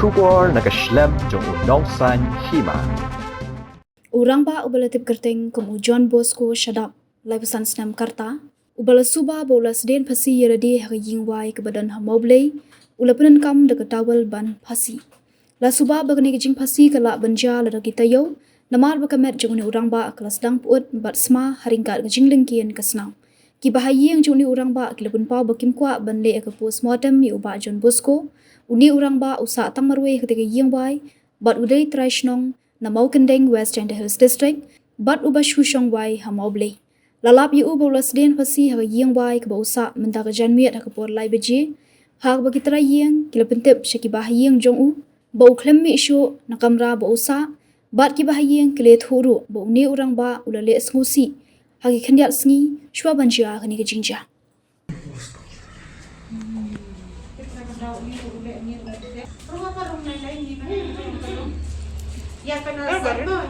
Shubor nakaslem jong unongsan hima. Urang ba ubalatip kerteng kum John Bosco Shadap lai pesan senam karta ubala suba bolas den phasi yeradi ha yingwai ke badan ha moblei ula penen kam de tawal ban phasi la suba bagni ke jing phasi kala banja la kita yo namar ba kamet jong ni urang ba kelas dang puut bat sma haringkat ke jingling kian kasnam ki bahayeng jong ni urang ba kilapun pau bakim kwa ban le ke postmortem mi uba John Bosco uni urang ba usa tang marwe ketika yingwai bat udai traishnong na mau kendeng West End Hills District bat uba shushong wai ha moblei lalap yu bolas den phasi ha yeng wai ke bausa menda ke janmiat ha por lai beji ha ba kitra yeng kila pentep shaki bah yeng jong u bau klem mi shu na kamra bausa bat ki bah yeng kile thuru bo ni urang ba ulale sngusi ha ki khandial sngi shwa banja khani ke jingja Ya kenal siapa?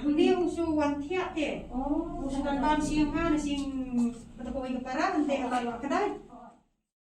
Hindi uso wantia te. Oh, uso kan ban siang ha na sing patapaway ka para ante ka kadai.